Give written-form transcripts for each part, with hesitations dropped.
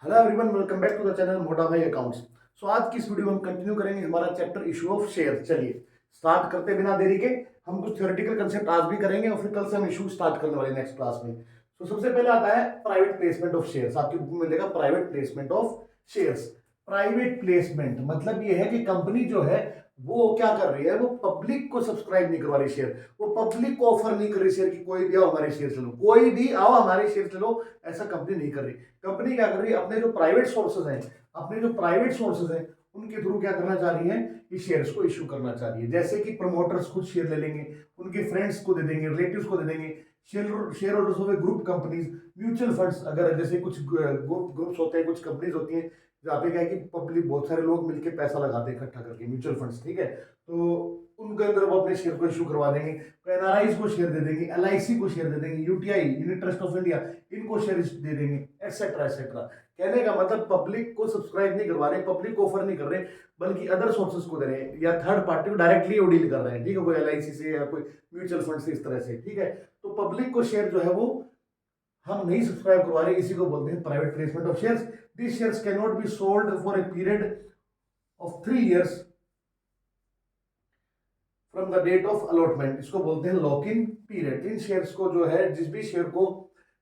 Hello everyone, welcome back to the channel Mota Bhai accounts. सो आज की इस वीडियो में हम कंटिन्यू करेंगे हमारा चैप्टर इशू ऑफ शेयर। चलिए स्टार्ट करते बिना देरी के। हम कुछ थ्योरेटिकल कंसेप्ट आज भी करेंगे और फिर कल से हम इशू स्टार्ट करने वाले नेक्स्ट क्लास में। तो सबसे पहले आता है प्राइवेट प्लेसमेंट ऑफ शेयर्स। आपकी बुक में मिलेगा private placement of shares. Private placement मतलब ये है कि कंपनी जो है वो क्या कर रही है, वो पब्लिक को सब्सक्राइब नहीं करवा रही शेयर, वो पब्लिक को ऑफर नहीं कर रही शेयर कि कोई भी आओ हमारे शेयर ले लो, कोई भी आओ हमारे शेयर ले लो, ऐसा कंपनी नहीं कर रही। कंपनी क्या कर रही है, अपने जो प्राइवेट सोर्सेज हैं, उनके थ्रू क्या करना चाह रही है कि शेयर्स को इश्यू करना चाह रही है। जैसे कि प्रमोटर्स खुद शेयर ले लेंगे, उनके फ्रेंड्स को दे देंगे, रिलेटिव्स को दे देंगे, share holders of group companies, mutual funds, अगर जैसे कुछ ग्रुप्स होते हैं, कुछ कंपनीज होती हैं जहाँ पे क्या है कि पब्लिक बहुत सारे लोग मिलकर पैसा लगाते हैं इकट्ठा करके, म्यूचुअल फंड्स, ठीक है। तो उनके अंदर वो अपने शेयर को इशू करवा देंगे, एनआरआईज को शेयर दे देंगे, एलआईसी को शेयर दे देंगे, UTI unit trust of India, इनको शेयर दे देंगे, एटसेट्रा एटसेट्रा। कहने का मतलब पब्लिक को सब्सक्राइब नहीं करवा रहे, पब्लिक को ऑफर नहीं कर रहे, बल्कि अदर सोर्सेज को दे रहे हैं या थर्ड पार्टी को डायरेक्टली वो डील कर रहे हैं, ठीक है, कोई एलआईसी से या कोई म्यूचुअल फंड से, इस तरह से, ठीक है। तो पब्लिक को शेयर जो है वो हम नहीं सब्सक्राइब करवा रहे, इसी को बोलते हैं private placement of shares. This shares can not be sold for a period of 3 years from the date of allotment. इसको बोलते हैं लॉक इन पीरियड। इन शेयर्स को जो है, जिस भी शेयर को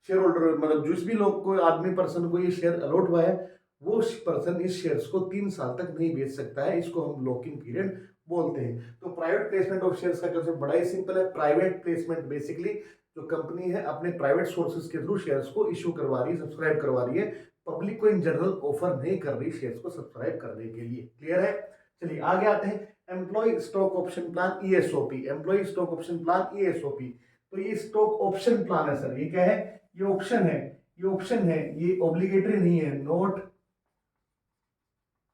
शेयर होल्डर मतलब जिस भी लोग को, आदमी पर्सन को ये शेयर अलॉट हुआ है, वो पर्सन इस शेयर्स को 3 साल तक नहीं बेच सकता है। इसको हम लॉक इन पीरियड बोलते हैं। तो प्राइवेट प्लेसमेंट ऑफ शेयर्स का कंसेप्ट बड़ा ही सिंपल है। प्राइवेट प्लेसमेंट बेसिकली जो कंपनी है अपने प्राइवेट सोर्सेज के थ्रू शेयर्स को इशू करवा रही है, सब्सक्राइब करवा रही है, पब्लिक को इन जनरल ऑफर नहीं कर रही शेयर्स को सब्सक्राइब करने के लिए। क्लियर है? चलिए आगे आते हैं। Employ stock option plan ESOP. Employ stock option plan ESOP. तो ये स्टॉक ऑप्शन प्लान है सर। ये क्या है? ये ऑप्शन है, ये ऑप्शन है, ये ऑब्लिगेटरी नहीं है, नॉट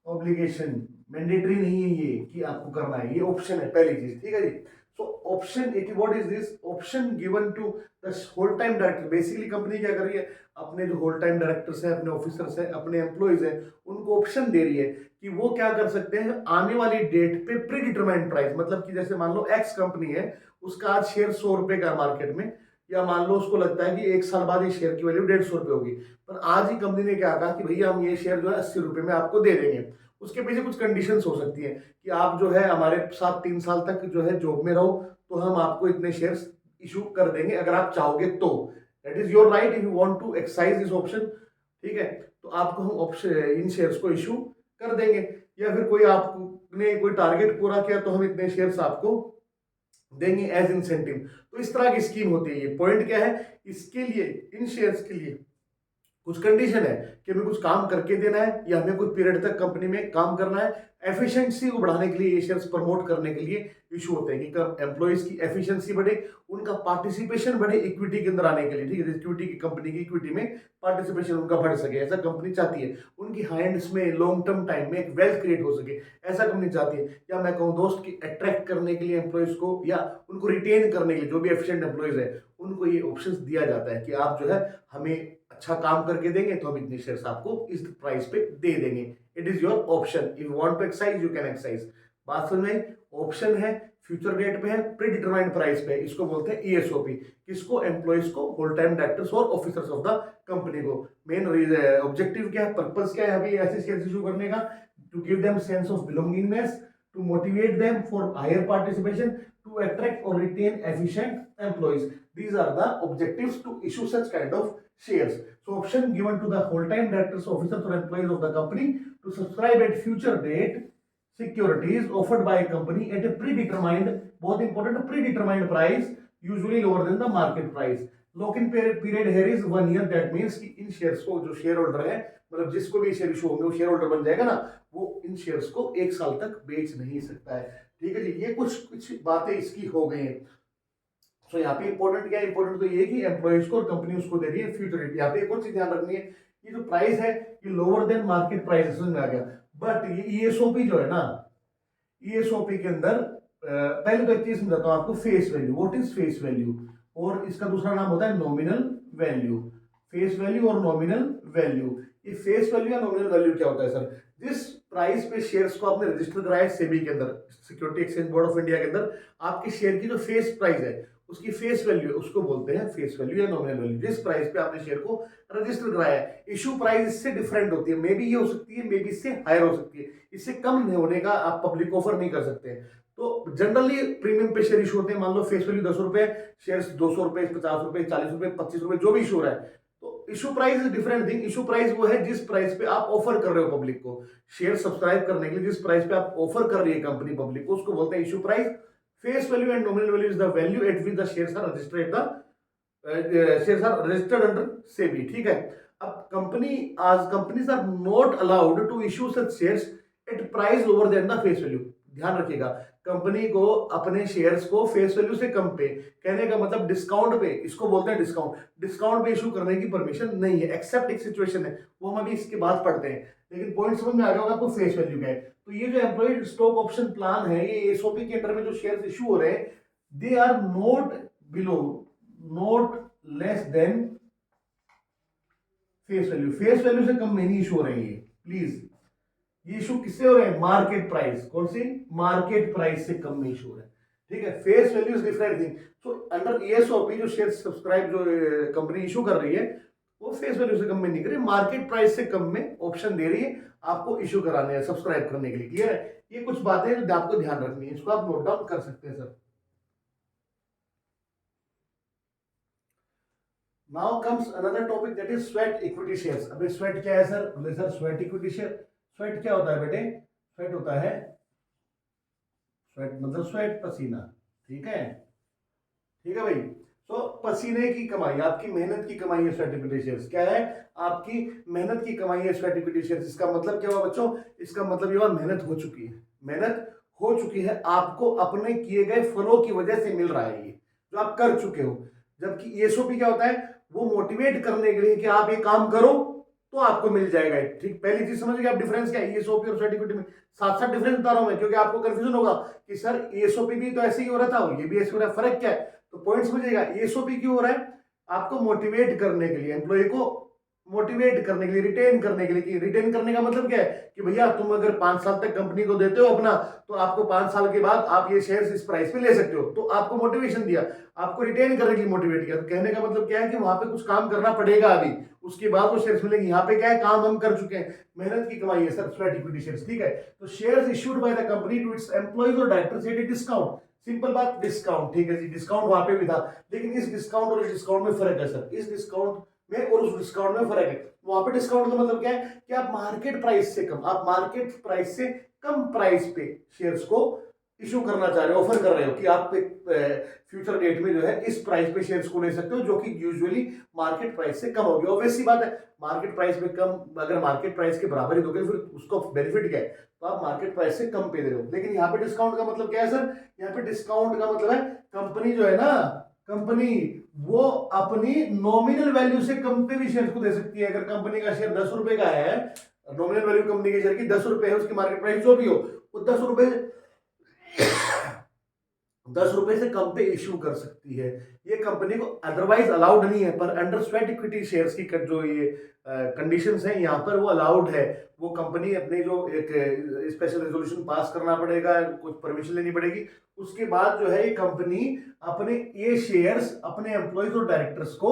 ऑब्लिगेशन, मैंडेटरी नहीं है ये कि आपको करना है, ये ऑप्शन है, पहली चीज, ठीक है जी। So option, what is this option given to the whole time director. Basically company क्या कर रही है, अपने जो होल टाइम डायरेक्टर्स हैं, अपने ऑफिसर्स हैं, अपने एम्प्लॉइज हैं, उनको ऑप्शन दे रही है कि वो क्या कर सकते हैं, आने वाली डेट पे प्री डिटरमाइंड प्राइस, मतलब कि जैसे मान लो एक्स कंपनी है, उसका आज शेयर 100 रुपए का मार्केट में, या मान लो उसको लगता है कि 1 साल बाद ये शेयर की वैल्यू 150 रुपए होगी, पर आज ही कंपनी ने क्या कहा कि भैया हम ये शेयर जो है 80 रुपए में आपको दे देंगे। उसके पीछे कुछ कंडीशंस हो सकती है कि आप जो है हमारे साथ 3 साल तक जो है जॉब में रहो, तो हम आपको इतने शेयर्स इशू कर देंगे अगर आप चाहोगे तो। That is your right if you want to exercise this option, ठीक है। तो आपको हम ऑप्शन इन शेयर्स को इशू कर देंगे, या फिर कोई आपने कोई टारगेट पूरा किया तो हम इतने शेयर्स आपको देंगे एज इंसेंटिव। तो इस तरह की स्कीम होती है। ये पॉइंट क्या है, इसके लिए, इन शेयर्स के लिए कुछ कंडीशन है कि हमें कुछ काम करके देना है, या हमें कुछ पीरियड तक कंपनी में काम करना है। एफिशिएंसी को बढ़ाने के लिए ये शेयर्स प्रमोट करने के लिए इशू होते हैं कि एम्प्लॉइज की एफिशिएंसी बढ़े, उनका पार्टिसिपेशन बढ़े इक्विटी के अंदर आने के लिए, ठीक है। इक्विटी की, कंपनी की इक्विटी में पार्टिसिपेशन उनका बढ़ सके, ऐसा कंपनी चाहती है। उनकी हैंड्स में लॉन्ग टर्म टाइम में एक वेल्थ क्रिएट हो सके, ऐसा कंपनी चाहती है। या मैं कहूँ दोस्त की अट्रैक्ट करने के लिए एम्प्लॉइज को, या उनको रिटेन करने के लिए, जो भी एफिशिएंट एम्प्लॉइज है उनको ये ऑप्शन दिया जाता है कि आप जो है हमें अच्छा काम करके देंगे तो हम इतने शेयर्स आपको इस प्राइस पे दे देंगे। It is your option, if you want to exercise you can exercise. बात समझ में? ऑप्शन है, फ्यूचर डेट पे है, प्री डिटरमाइंड प्राइस पे, इसको बोलते हैं ईएसओपी। किसको? एम्प्लॉइज को, होल टाइम डायरेक्टर्स और ऑफिसर्स ऑफ द कंपनी को। मेन ऑब्जेक्टिव क्या है, पर्पस क्या है अभी ऐसे शेयर्स इशू करने का? To give them sense of belongingness, to motivate them for higher participation, to attract or retain efficient employees. These are the objectives to issue such kind of shares. So option given to the whole-time directors, officers or employees of the company to subscribe at future date securities offered by a company at a predetermined, बहुत important, predetermined price, usually lower than the market price. Lock in period here is 1 year. That means कि इन shares को जो share holder है, मतलब जिसको भी share issue होंगे वो शेयर होल्डर बन जाएगा ना, वो इन शेयर्स को 1 साल तक बेच नहीं सकता है, ठीक है जी। ये कुछ बातें इसकी हो गई हैं। सो यहाँ पे इंपॉर्टेंट क्या है, इंपॉर्टेंट तो ये कि एम्प्लॉइज को और कंपनी उसको दे रही है फ्यूचर रेट। यहाँ पे एक और चीज ध्यान रखनी है, ये जो प्राइस है ये लोअर देन मार्केट प्राइस, समझ में आ गया। बट ये ईएसओपी जो है ना, ईएसओपी के अंदर पहले तो एक चीज समझाता हूँ आपको, face value. What is face value? और इसका दूसरा नाम होता है नॉमिनल वैल्यू। फेस वैल्यू और नॉमिनल वैल्यू। ये फेस वैल्यू या नॉमिनल वैल्यू क्या होता है सर? जिस प्राइस पे शेयर्स को आपने रजिस्टर कराया सेबी के अंदर, security exchange board of India के अंदर, आपके शेयर की जो फेस प्राइस है उसकी फेस वैल्यू, उसको बोलते हैं फेस वैल्यू या नॉमिनल वैल्यू, जिस प्राइस पे आपने शेयर को रजिस्टर कराया है। इशू प्राइस इससे डिफरेंट होती है, मे बी ये हो सकती है, मे बी इससे हायर हो सकती है, इससे कम नहीं होने का आप पब्लिक ऑफर नहीं कर सकते। तो जनरली प्रीमियम पे शेयर इशू होते हैं, मान लो फेस वैल्यू 10 रुपए, शेयर 200 रुपए, 50 रुपए, 40 रुपए, 25 रुपए, जो भी इशू हो रहा है। तो issue price is different thing. Issue price वो है जिस प्राइस पे आप ऑफर कर रहे हो पब्लिक को शेयर सब्सक्राइब करने के लिए, जिस प्राइस पे आप ऑफर कर रही है कंपनी पब्लिक को, उसको बोलते हैं issue price. Face value and nominal value is the value at which the shares are registered shares are registered under SEBI, ठीक है। अब companies are not allowed to issue such shares at price lower than the face value. ध्यान रखिएगा, company को अपने shares को face value से कम पे, कहने का मतलब डिस्काउंट पे, इसको बोलते हैं डिस्काउंट पे इशू करने की परमिशन नहीं है, एक्सेप्ट एक सिचुएशन है, वो हम अभी इसके बाद पढ़ते हैं। लेकिन पॉइंट समझ में आ गया होगा आपको फेस वैल्यू का है। तो ये जो एम्प्लॉय स्टॉक ऑप्शन प्लान है, ये एसओपी के अंडर में जो शेयर्स इशू हो रहे हैं, they are not below, not less than face value. Face value से कम नहीं इशू हो रहे हैं ये, प्लीज। ये इशू किससे हो रहे हैं? Market price. कौन सी? मार्केट प्राइस से कम में इशू हो रहे हैं, ठीक है। Face value is different thing. So under ESOP जो शेयर सब्सक्राइब जो कंपनी इशू कर रही है, वो फेस वैल्यू से कम में नहीं कर रही, मार्केट प्राइस से कम में ऑप्शन दे रही है आपको इशू कराने हैं, सब्सक्राइब करने के लिए। क्लियर है? ये कुछ बातें जो आपको ध्यान रखनी है, इसको आप नोट डाउन कर सकते हैं sir. Now comes another topic, that is sweat equity shares. अबे स्वेट क्या है सर? बोले sir sweat equity share. Sweat क्या होता है बेटे? स्वेट होता है, स्वेट मतलब स्वेट पसीना, ठीक है, ठीक है भाई। तो पसीने की कमाई, आपकी मेहनत की कमाई है स्वेट इक्विटी शेयर्स। क्या है? आपकी मेहनत की कमाई है स्वेट इक्विटी शेयर्स। इसका मतलब क्या हुआ बच्चों? इसका मतलब ये हुआ मेहनत हो चुकी है, मेहनत हो चुकी है, आपको अपने किए गए फलों की वजह से मिल रहा है ये, जो आप कर चुके हो। जबकि एसओपी क्या होता है? वो मोटिवेट करने के लिए कि आप ये काम करो तो आपको मिल जाएगा। ठीक, पहली चीज समझ गए आप डिफरेंस क्या है ईएसओपी और स्वेट इक्विटी में? साथ साथ डिफरेंस बता रहा हूं मैं, क्योंकि आपको कंफ्यूजन होगा कि सर ईएसओपी भी तो ऐसे ही हो रहा था, ये भी ऐसे हो रहा है, फर्क क्या है? तो पॉइंट समझिएगा, ईएसओपी क्यों हो रहा है? आपको मोटिवेट करने के लिए, एम्प्लॉय को मोटिवेट करने के लिए, रिटेन करने के लिए। कि रिटेन करने का मतलब क्या है? कि भैया तुम अगर 5 साल तक कंपनी को देते हो अपना, तो आपको 5 साल के बाद आप ये शेयर्स इस प्राइस पे ले सकते हो। तो आपको मोटिवेशन दिया, आपको रिटेन करने के लिए मोटिवेट किया। तो कहने का मतलब क्या है कि वहां पे कुछ काम करना पड़ेगा अभी, उसके बाद वो शेयर्स मिलेंगे। यहाँ पे क्या है? काम हम कर चुके हैं, मेहनत की कमाई है सर स्वेट इक्विटी शेयर्स, ठीक है। तो shares issued by the company to its employees और directors at a discount. Simple बात, डिस्काउंट, ठीक है जी, डिस्काउंट वहां पे भी था, लेकिन इस डिस्काउंट और इस डिस्काउंट में फर्क है सर। इस डिस्काउंट में और उस डिस्काउंट में फर्क है। वहां पे डिस्काउंट का मतलब क्या है? कि आप मार्केट प्राइस से कम, आप मार्केट प्राइस से कम प्राइस पे शेयर्स को इशू करना चाह रहे हो, ऑफर कर रहे हो कि आप फ्यूचर डेट में जो है इस प्राइस पे शेयर्स को ले सकते हो, जो कि यूजुअली मार्केट प्राइस से कम होगी। ऑब्वियस सी बात है, मार्केट प्राइस पे कम, अगर मार्केट प्राइस के बराबर ही दोगे फिर उसको बेनिफिट क्या है? तो आप मार्केट प्राइस से कम पे दे रहे हो। लेकिन यहाँ पे डिस्काउंट का मतलब क्या है सर? यहाँ पे डिस्काउंट का मतलब है कंपनी जो है ना, कंपनी वो अपनी नॉमिनल वैल्यू से कम पे भी शेयर को दे सकती है। अगर कंपनी का शेयर 10 रुपए का है, नॉमिनल वैल्यू कंपनी के शेयर की 10 रुपए है, उसकी मार्केट प्राइस जो भी हो, वो 10 रुपए से कम पे इश्यू कर सकती है। ये कंपनी को अदरवाइज अलाउड नहीं है, पर अंडर स्वेट इक्विटी शेयर्स की जो ये कंडीशंस हैं यहाँ पर वो अलाउड है। वो कंपनी अपने जो एक स्पेशल रेजोल्यूशन पास करना पड़ेगा, कुछ परमिशन लेनी पड़ेगी, उसके बाद जो है ये कंपनी अपने ये शेयर्स अपने एम्प्लॉइज और डायरेक्टर्स को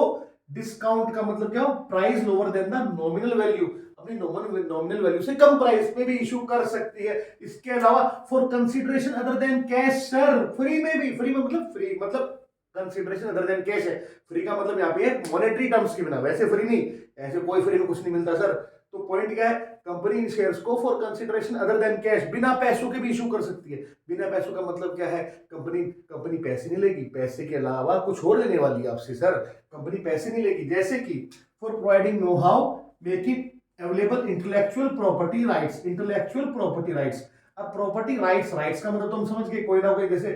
डिस्काउंट का मतलब क्या हो? Price lower than the nominal value, अपनी नॉमिनल वैल्यू से कम प्राइस पे भी इशू कर सकती है। इसके अलावा for consideration other than cash sir, free में भी, फ्री में मतलब फ्री मतलब कंसीडरेशन अदर देन कैश है। फ्री का मतलब यहाँ पे मॉनेटरी टर्म्स के बिना, वैसे फ्री नहीं, ऐसे कोई फ्री में कुछ नहीं मिलता सर। तो पॉइंट क्या है? कंपनी इन शेयर्स को for consideration other than cash, बिना पैसों के भी इशू कर सकती है। बिना पैसों का मतलब क्या है? कंपनी पैसे नहीं लेगी, पैसे के अलावा कुछ और लेने वाली है आपसे सर। कंपनी पैसे नहीं लेगी, जैसे कि for providing know how making available intellectual property rights. Intellectual property rights, अब प्रॉपर्टी राइट्स, राइट्स का मतलब तुम समझ गए, कोई ना कोई जैसे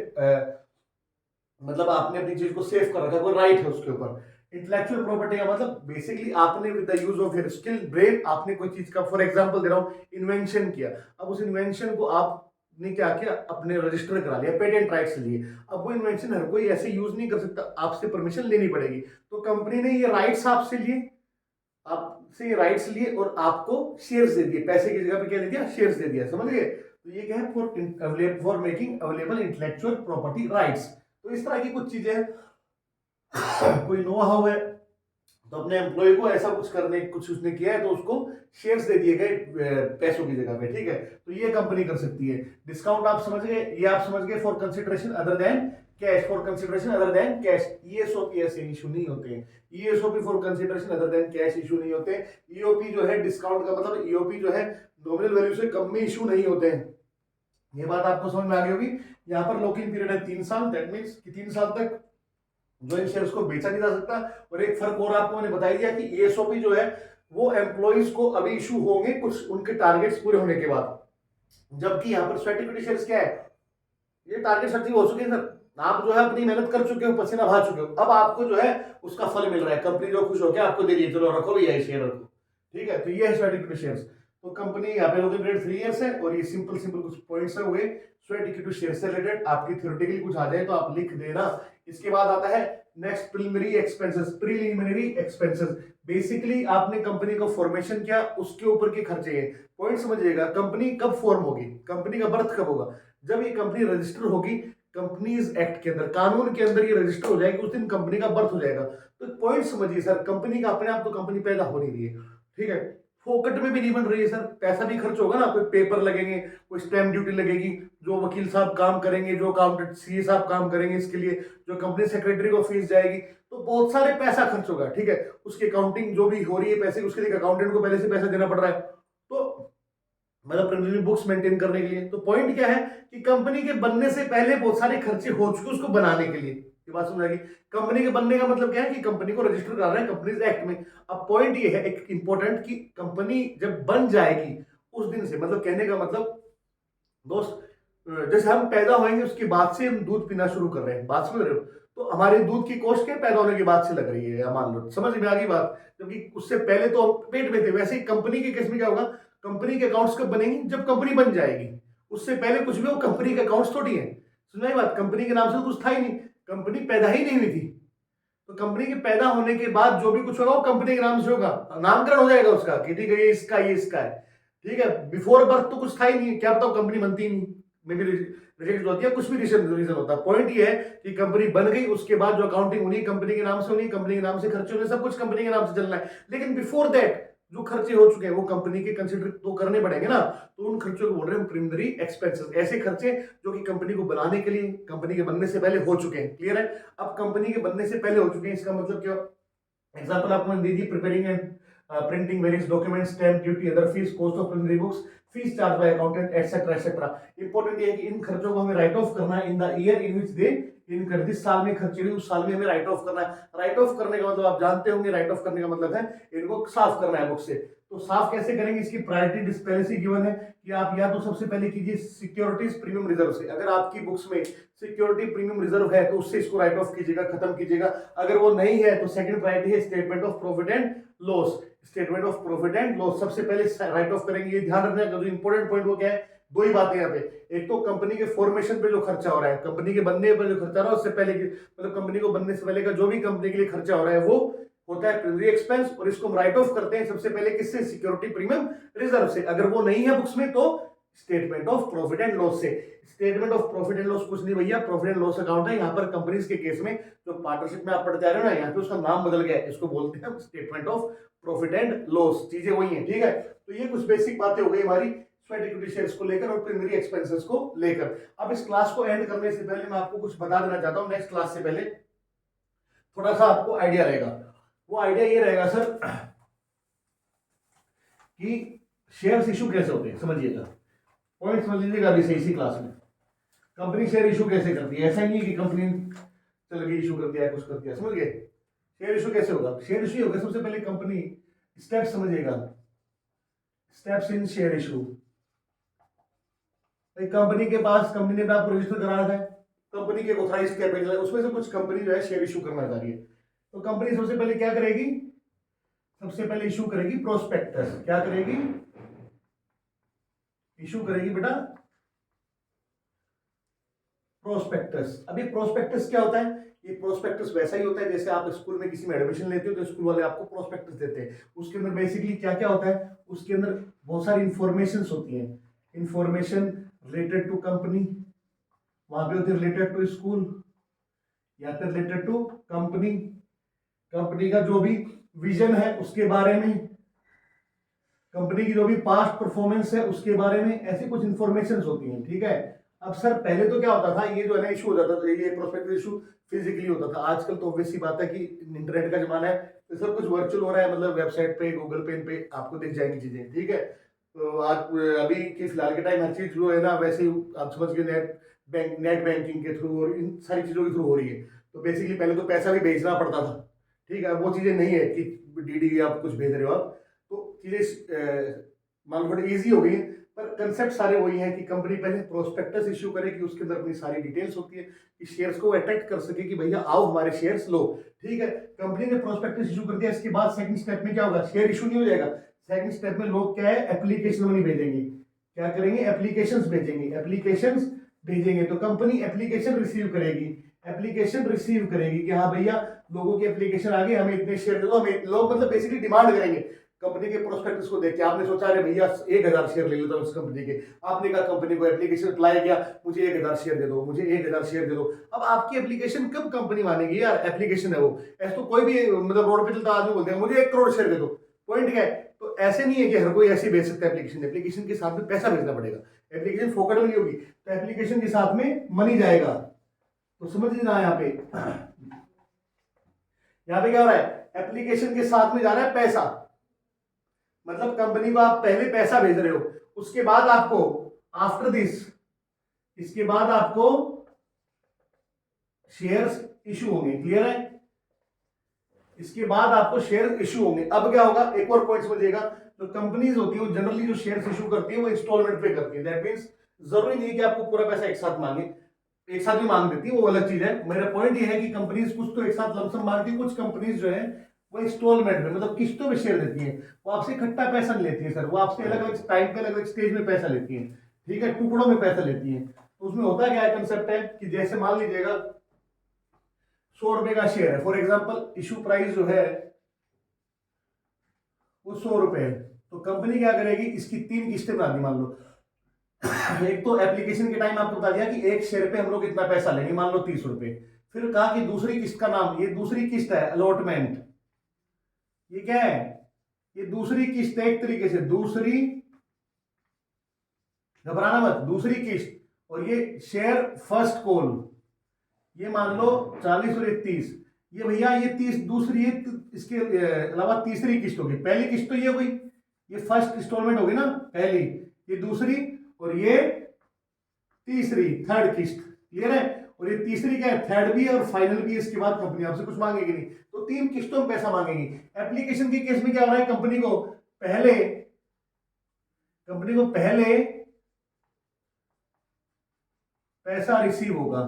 मतलब आपने अपनी चीज को सेव कर रखा है, कोई राइट है उसके ऊपर। इंटेलेक्चुअल प्रॉपर्टी का मतलब बेसिकली आपने with the use of your skill brain आपने कोई चीज का, फॉर एग्जांपल दे रहा हूं, इन्वेंशन किया। अब उस इन्वेंशन को आपने क्या किया? अपने रजिस्टर करा लिया, पेटेंट राइट्स लिए। अब वो इन्वेंशन हर कोई ऐसे यूज नहीं कर सकता, आपसे परमिशन लेनी पड़ेगी। तो कंपनी ने ये राइट्स आपसे लिए, आपसे ये राइट्स लिए और आपको शेयर्स दे दिए, पैसे की जगह पे क्या दे दिया? शेयर्स दे दिया, समझ गए? तो ये क्या है? For making available intellectual property rights. तो इस तरह की कुछ चीजें हैं कोई नो हाउ है तो अपने एम्प्लॉय को ऐसा कुछ करने कुछ उसने किया है तो उसको शेयर्स दे दिए गए पैसों की जगह पे, ठीक है। तो ये कंपनी कर सकती है। डिस्काउंट आप समझ गए, ये आप समझ गए for consideration other than cash, for consideration other than cash. ESOP ऐसे इशू नहीं होते हैं, ESOP for consideration other than cash issue नहीं होते। ईओपी जो है डिस्काउंट का मतलब, ईओपी जो है नॉमिनल वैल्यू से कम में इशू नहीं होते हैं। ये बात आपको समझ में आ गई होगी। यहाँ पर लॉकिंग पीरियड है 3 साल, दैट मीन्स कि 3 साल तक जो इन शेयर्स को बेचा नहीं जा सकता। और एक फर्क और आपको मैंने बताई दिया कि ईएसओपी जो है वो एम्प्लॉइज को अभी इशू होंगे कुछ उनके टारगेट्स पूरे होने के बाद, जबकि यहाँ पर स्वेट इक्विटी शेयर्स क्या है, ये टारगेट अचीव हो चुके हैं सर, आप जो है अपनी मेहनत कर चुके हो, पसीना बहा चुके हो, अब आपको जो है उसका फल मिल रहा है, कंपनी जो खुश होकर आपको दे रही है, चलो रखो भैया ये शेयर रखो, ठीक है। तो ये है स्वेट इक्विटी शेयर्स। तो कंपनी यहाँ पे लॉकिंग पीरियड 3 इयर्स है, और ये सिंपल सिंपल कुछ पॉइंट्स है हुए स्वेट इक्विटी शेयर से रिलेटेड। आपकी थ्योरेटिकली कुछ आ जाए तो आप लिख देना। इसके बाद आता है next preliminary expenses. Preliminary expenses basically आपने कंपनी का फॉर्मेशन किया, उसके ऊपर के खर्चे हैं। पॉइंट समझिएगा, कंपनी कब फॉर्म होगी, कंपनी का बर्थ कब होगा, जब ये कंपनी रजिस्टर होगी कंपनीज एक्ट के अंदर, कानून के अंदर ये रजिस्टर हो जाएगी, उस दिन कंपनी का बर्थ हो जाएगा। तो पॉइंट समझिए सर, कंपनी का अपने आप तो कंपनी पैदा हो नहीं रही है, ठीक है, फोकट में भी नहीं बन रही है सर, पैसा भी खर्च होगा ना, कोई पेपर लगेंगे, कोई स्टैम्प ड्यूटी लगेगी, जो वकील साहब काम करेंगे, जो अकाउंटेंट सीए साहब काम करेंगे इसके लिए, जो कंपनी सेक्रेटरी को फीस जाएगी, तो बहुत सारे पैसा खर्च होगा, ठीक है। उसकी अकाउंटिंग जो भी हो रही है पैसे, उसके लिए अकाउंटेंट को पहले से पैसा देना पड़ रहा है, तो मतलब प्रिलिमिनरी बुक्स मेंटेन करने के लिए। तो पॉइंट क्या है कि कंपनी के बनने से पहले बहुत सारे खर्चे हो चुके उसको बनाने के लिए, ये बात समझ आएगी। कंपनी के बनने का मतलब क्या है कि कंपनी को रजिस्टर कराना है कंपनीज एक्ट में। अब पॉइंट ये है एक इंपॉर्टेंट कि कंपनी जब बन जाएगी उस दिन से, मतलब कहने का मतलब दोस्त, जैसे हम पैदा होंगे उसके बाद से हम दूध पीना शुरू कर रहे हैं, बात समझ रहे हो, तो हमारे दूध की कॉस्ट क्या पैदा होने के बाद से लग रही है, या मान लो समझ में आ गई बात, जबकि उससे पहले तो हम पेट में थे। वैसे ही कंपनी के केस में क्या होगा, कंपनी के अकाउंट्स कब बनेंगे, जब कंपनी बन जाएगी, उससे पहले कुछ भी हो कंपनी के अकाउंट्स थोड़ी है। सुनाई बात, कंपनी के नाम से तो कुछ था ही नहीं, कंपनी पैदा ही नहीं हुई थी, तो कंपनी के पैदा होने के बाद जो भी कुछ होगा वो कंपनी के नाम से होगा, नामकरण हो जाएगा उसका कि ठीक है ये इसका ये इसका है, ठीक है। बिफोर बर्थ तो कुछ था ही नहीं, क्या बताओ कंपनी बनती ही नहीं, मे बी रिजेक्ट होती है, कुछ भी रीजन होता है। पॉइंट ये है कि कंपनी बन गई, उसके बाद जो अकाउंटिंग होनी कंपनी के नाम से होनी, कंपनी के नाम से खर्चे होने, सब कुछ कंपनी के नाम से चलना है। लेकिन बिफोर दैट जो खर्चे हो चुके हैं वो कंपनी के कंसिडर तो करने पड़ेंगे ना, तो उन खर्चों को बोल रहे हैं प्रीलिमिनरी एक्सपेंसेस, ऐसे खर्चे जो कि कंपनी को बनाने के लिए, कंपनी के बनने से पहले हो चुके हैं। क्लियर है, अब कंपनी के बनने से पहले हो चुके हैं, इसका मतलब क्या, एग्जाम्पल आपको मैंने दे दी, preparing and printing various documents, stamp duty, other fees, cost of preliminary books, fees charge by accountant etcetera etcetera. Important ये है कि इन खर्चों को हमें राइट ऑफ करना है इन द ईयर इन विच दे इनकर, जिस साल में खर्चे हुए उस साल में हमें राइट ऑफ करना है। राइट ऑफ करने का मतलब आप जानते होंगे, राइट ऑफ करने का मतलब है इनको साफ करना है बुक से। तो साफ कैसे करेंगे, इसकी प्रायोरिटी पहले से गिवन है कि आप या तो सबसे पहले कीजिए सिक्योरिटीज प्रीमियम रिजर्व से, अगर आपकी बुक्स में सिक्योरिटी प्रीमियम रिजर्व है तो उससे इसको राइट ऑफ कीजिएगा, खत्म कीजिएगा। अगर वो नहीं है तो सेकंड प्रायोरिटी है statement of profit and loss, statement of profit and loss सबसे पहले राइट ऑफ करेंगे। ये ध्यान रखना, जो इंपॉर्टेंट पॉइंट वो क्या है, दो ही बातें यहाँ पे, एक तो कंपनी के फॉर्मेशन पे जो खर्चा हो रहा है, कंपनी के बनने पर जो खर्चा हो रहा है उससे पहले मतलब कंपनी को बनने से पहले का जो भी कंपनी के लिए खर्चा हो रहा है वो होता है प्रीमियरी एक्सपेंस, और इसको हम राइट ऑफ करते हैं सबसे पहले किससे, सिक्योरिटी प्रीमियम रिजर्व से। अगर वो नहीं है बुक्स में तो statement of profit and loss से। Statement of profit and loss कुछ नहीं भैया, प्रॉफिट एंड लॉस अकाउंट है। यहाँ पर कंपनीज के केस में जो पार्टनरशिप में आप पढ़ते आ रहे हो ना, यहाँ पे उसका नाम बदल गया है, इसको बोलते हैं statement of profit and loss, चीजें वही है, ठीक है। तो ये कुछ बेसिक बातें हो गई हमारी स्वेट इक्विटी शेयर्स को लेकर और प्रीमियरी एक्सपेंसेस को लेकर। अब इस क्लास को एंड करने से पहले मैं आपको कुछ बता देना चाहता हूँ, नेक्स्ट क्लास से पहले थोड़ा सा आपको आइडिया रहेगा। वो आइडिया ये रहेगा सर कि शेयर्स इशू कैसे होते हैं, समझिएगा, पॉइंट समझ लीजिएगा अभी से इसी क्लास में। कंपनी शेयर इशू कैसे करती है, ऐसा नहीं कि कंपनी चल गई इशू कर दिया कुछ कर दिया, समझ गए। शेयर इशू कैसे होगा, शेयर इशू होगा सबसे पहले कंपनी स्टेप समझिएगा, steps in share issue. Company के पास, कंपनी ने आपको रजिस्टर करा रखा है, कंपनी के ऑथराइज्ड कैपिटल है, उसमें से कुछ कंपनी जो है शेयर इशू करना चाह रही है, तो कंपनी सबसे पहले क्या करेगी, सबसे पहले इशू करेगी प्रोस्पेक्टस। क्या करेगी, इशू करेगी बेटा प्रोस्पेक्टस। अभी प्रोस्पेक्टस क्या होता है, ये प्रोस्पेक्टस वैसा ही होता है जैसे आप स्कूल में किसी में एडमिशन लेते हो तो स्कूल वाले आपको प्रोस्पेक्टस देते हैं। उसके अंदर बेसिकली क्या क्या होता है, उसके अंदर बहुत सारी इंफॉर्मेशन होती है, इंफॉर्मेशन रिलेटेड टू कंपनी, वहां पे होती है रिलेटेड टू स्कूल, या फिर रिलेटेड टू कंपनी, कंपनी का जो भी विजन है उसके बारे में, कंपनी की जो भी पास्ट परफॉर्मेंस है उसके बारे में, ऐसी कुछ इंफॉर्मेशन होती हैं। ठीक है, अब सर पहले तो क्या होता था, ये जो है ना इशू हो जाता था, ये प्रोस्पेक्टिव इशू फिजिकली होता था। आजकल तो ऑब्वियस सी बात है कि इंटरनेट का जमाना है, तो सब कुछ वर्चुअल हो रहा है, मतलब वेबसाइट पे, गूगल पे आपको दिख जाएंगी चीजें। ठीक है, तो आज अभी के फिलहाल के टाइम हर चीज जो है ना वैसे ही आप समझ गए, नेट बैंकिंग के थ्रू और इन सारी चीजों के थ्रू हो रही है। तो बेसिकली पहले तो पैसा भी भेजना पड़ता था। ठीक है, वो चीजें नहीं है कि डीडी आप कुछ भेज रहे हो आप, तो चीजें मान लो थोड़ी ईजी हो गई है, पर कंसेप्ट सारे वही हैं कि कंपनी पहले प्रोस्पेक्टस इश्यू करे कि उसके अंदर अपनी सारी डिटेल्स होती है कि शेयर्स को अट्रैक्ट कर सके कि भैया आओ हमारे शेयर्स लो। ठीक है, कंपनी ने प्रोस्पेक्टस इशू कर दिया, इसके बाद सेकंड स्टेप में क्या होगा, शेयर इशू नहीं हो जाएगा। सेकंड स्टेप में लोग क्या है, एप्लीकेशन मनी भेजेंगे। क्या करेंगे, एप्लीकेशंस भेजेंगे, एप्लीकेशंस भेजेंगे। तो कंपनी एप्लीकेशन रिसीव करेगी, एप्लीकेशन रिसीव करेगी कि हाँ भैया लोगों की एप्लीकेशन आ गई, हमें इतने शेयर दे दो। हमें लोग मतलब बेसिकली डिमांड करेंगे कंपनी के प्रोस्पेक्टस को देख के। आपने सोचा अरे भैया 1000 शेयर ले लेता हूँ इस कंपनी के, आपने कहा कंपनी को एप्लीकेशन अप्लाई किया, मुझे 1000 शेयर दे दो, मुझे 1000 शेयर दे दो। अब आपकी एप्लीकेशन कब कंपनी मानेगी यार, एप्लीकेशन है वो। ऐसे तो कोई भी मतलब रोड पे चलता आदमी बोलते हैं मुझे 1 करोड़ शेयर दे दो, पॉइंट क्या है। तो ऐसे नहीं है कि हर कोई ऐसे भेज सकता है एप्लीकेशन, एप्लीकेशन के साथ में पैसा भेजना पड़ेगा, एप्लीकेशन फोकट में नहीं होगी, तो एप्लीकेशन के साथ में मनी जाएगा। तो समझ लेना यहाँ पे, यहाँ पे क्या हो रहा है, एप्लीकेशन के साथ में जा रहा है पैसा, मतलब कंपनी को आप पहले पैसा भेज रहे हो, उसके बाद आपको आफ्टर दिस, इसके बाद आपको शेयर्स इशू होंगे। क्लियर है, इसके बाद आपको शेयर इशू होंगे। अब क्या होगा, एक और पॉइंट समझिएगा, तो कंपनीज होती है वो जनरली जो शेयर्स इशू करती है वो इंस्टॉलमेंट पे करती है। दैट मींस जरूरी नहीं है कि आपको पूरा पैसा एक साथ मांगे, एक साथ भी मांग देती है, वो अलग चीज है। मेरा पॉइंट ये है कि कंपनीज कुछ तो एक साथ लमसम मांगती है, कुछ कंपनीज जो है वो इंस्टॉलमेंट में मतलब किस्तों में शेयर देती है। वो आपसे इकट्ठा पैसा नहीं लेती है सर, वो आपसे अलग अलग टाइम पे अलग अलग स्टेज में पैसा लेती है। ठीक है, टुकड़ों में पैसा लेती है। तो उसमें होता क्या है, कंसेप्ट है कि जैसे मान लीजिएगा 100 रुपए का शेयर है, फॉर एग्जाम्पल इशू प्राइस जो है वो 100 रुपए है। तो कंपनी क्या करेगी, इसकी 3 किस्तें बना दी मान लो। एक तो एप्लीकेशन के टाइम आपको बता दिया कि एक शेयर पे हम लोग इतना पैसा लेंगे, मान लो 30 रुपए। फिर कहा कि दूसरी किस्त का नाम, ये दूसरी किस्त है अलॉटमेंट। ये क्या है, ये दूसरी किस्त है, एक तरीके से दूसरी, घबराना मत, दूसरी किस्त। और ये शेयर फर्स्ट कॉल, ये मान लो 40 और 30, ये भैया ये 30 दूसरी है, इसके अलावा तीसरी किस्त होगी। पहली किस्त तो ये हो गई, ये फर्स्ट इंस्टॉलमेंट होगी ना पहली, ये दूसरी, और ये तीसरी, थर्ड किस्त। क्लियर है, और ये तीसरी क्या है, थर्ड भी है और फाइनल भी है। इसके बाद कंपनी आपसे कुछ मांगेगी नहीं, तो 3 किस्तों में पैसा मांगेगी। एप्लीकेशन के केस में क्या हो रहा है, कंपनी को पहले पैसा रिसीव होगा,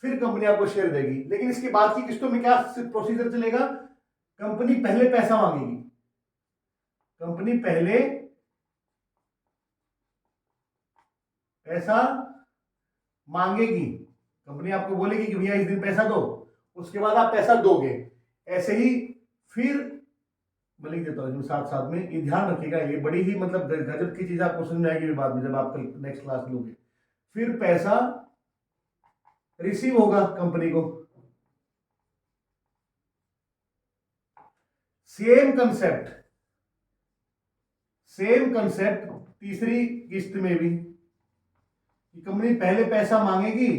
फिर कंपनी आपको शेयर देगी। लेकिन इसके बाद की किस्तों में क्या प्रोसीजर चलेगा, कंपनी पहले पैसा मांगेगी, कंपनी पहले पैसा मांगेगी, कंपनी आपको बोलेगी कि भैया इस दिन पैसा दो, उसके बाद आप पैसा दोगे। ऐसे ही फिर मैं लिख देता हूँ साथ साथ में, ये ध्यान रखिएगा, ये बड़ी ही मतलब गजब की चीज आपको समझ में आएगी बाद में जब आप नेक्स्ट क्लास लोगे। फिर पैसा रिसीव होगा कंपनी को, सेम कंसेप्ट तीसरी किस्त में भी, कंपनी पहले पैसा मांगेगी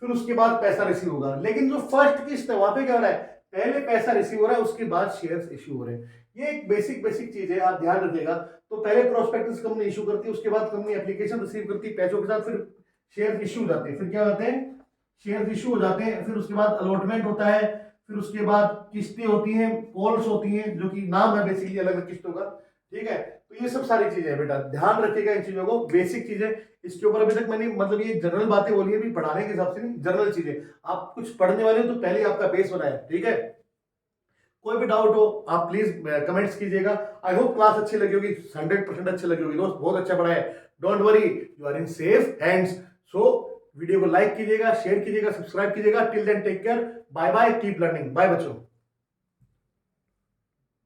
फिर उसके बाद पैसा रिसीव होगा। लेकिन जो फर्स्ट किस्त है वहां पे क्या हो रहा है, पहले पैसा रिसीव हो रहा है, उसके बाद शेयर्स इश्यू हो रहे हैं। ये एक बेसिक चीज है, आप ध्यान रखिएगा। तो पहले प्रोस्पेक्टस कंपनी इशू करती है, उसके बाद कंपनी एप्लीकेशन रिसीव करती है पैसों के साथ, फिर शेयर इशू हो जाते हैं। फिर क्या होते हैं, शेयर इशू हो जाते हैं, फिर उसके बाद अलॉटमेंट होता है, फिर उसके बाद किस्तें होती हैं, कॉल्स होती हैं, जो कि नाम है बेसिकली अलग अलग किस्तों का। ठीक है, तो ये सब सारी चीजें हैं बेटा, ध्यान रखिएगा इन चीजों को, बेसिक चीजें। इसके ऊपर अभी तक मैंने मतलब ये जनरल बातें बोली है, भी पढ़ाने के हिसाब से नहीं, जनरल चीजें। आप कुछ पढ़ने वाले हो तो पहले आपका बेस बनाए। ठीक है, कोई भी डाउट हो आप प्लीज कमेंट्स कीजिएगा। आई होप क्लास अच्छी लगी होगी, 100% अच्छी लगी होगी दोस्त, बहुत अच्छा पढ़ा है। Don't worry, you are in safe hands. So video को लाइक कीजिएगा, शेयर कीजिएगा, सब्सक्राइब कीजिएगा। Till then take care, bye bye, keep learning, bye बच्चों।